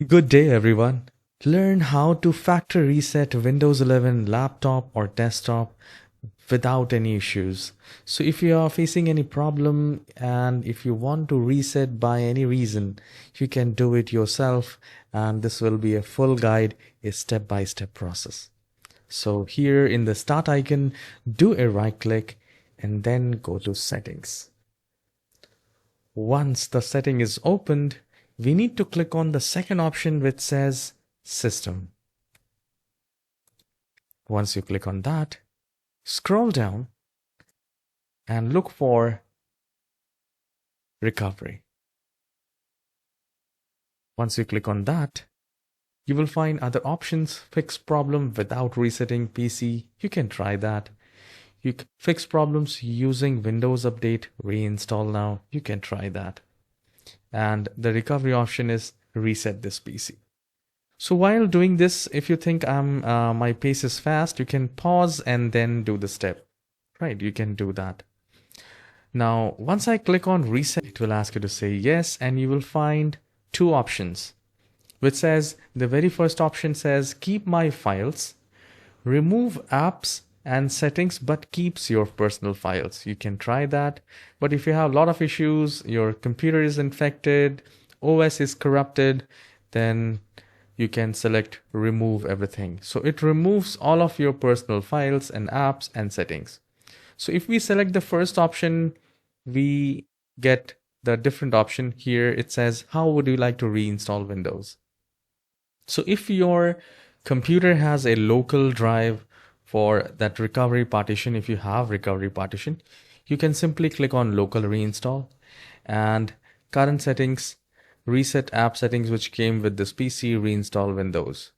Good day, everyone. Learn how to factory reset Windows 11 laptop or desktop without any issues. So if you are facing any problem and if you want to reset by any reason, you can do it yourself, and this will be a full guide, a step-by-step process. So here in the start icon, do a right click and then go to settings. Once the setting is opened, we need to click on the second option which says System. Once you click on that, scroll down and look for Recovery. Once you click on that, you will find other options. Fix problem without resetting PC. You can try that. You can fix problems using Windows Update, reinstall now. You can try that. And the recovery option is reset this PC. So while doing this, if you think my pace is fast, you can pause and then do the step. Right, you can do that. Now, once I click on reset, it will ask you to say yes, and you will find two options, which says the very first option says keep my files, remove apps and settings, but keeps your personal files. You can try that. But if you have a lot of issues, your computer is infected, OS is corrupted, then you can select remove everything. So it removes all of your personal files and apps and settings. So if we select the first option, we get the different option here. It says, how would you like to reinstall Windows? So if your computer has a local drive for that recovery partition, if you have recovery partition, you can simply click on local reinstall and current settings, reset app settings which came with this PC, reinstall Windows.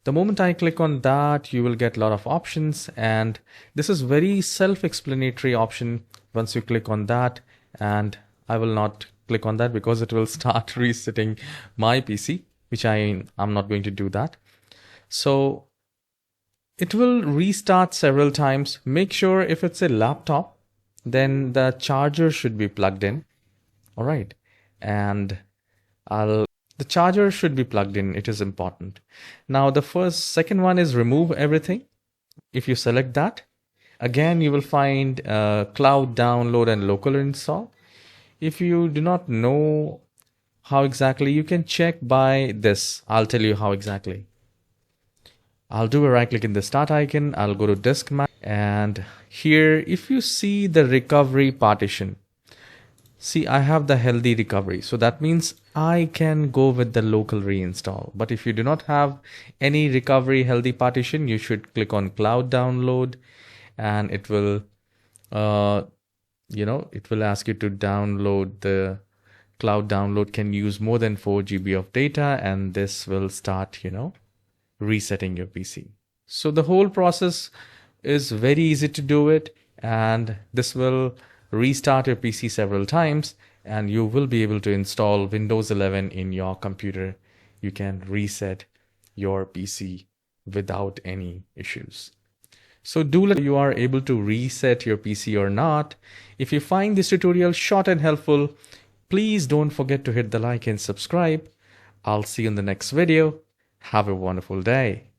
The moment I click on that, you will get a lot of options, and this is very self-explanatory option. Once you click on that, and I will not click on that because it will start resetting my PC, which I'm not going to do that. So it will restart several times. Make sure if it's a laptop, then the charger should be plugged in. All right. And the charger should be plugged in. It is important. Now, the second one is remove everything. If you select that, again, you will find cloud download and local install. If you do not know how exactly, you can check by this. I'll tell you how exactly. I'll do a right click in the start icon. I'll go to disk map, and here if you see the recovery partition, see I have the healthy recovery. So that means I can go with the local reinstall. But if you do not have any recovery healthy partition, you should click on cloud download, and it will it will ask you to download. The cloud download can use more than 4 GB of data, and this will start resetting your PC. So the whole process is very easy to do it, and this will restart your PC several times, and you will be able to install Windows 11 in your computer. You can reset your PC without any issues. So do let you are able to reset your PC or not. If you find this tutorial short and helpful, please don't forget to hit the like and subscribe. I'll see you in the next video. Have a wonderful day.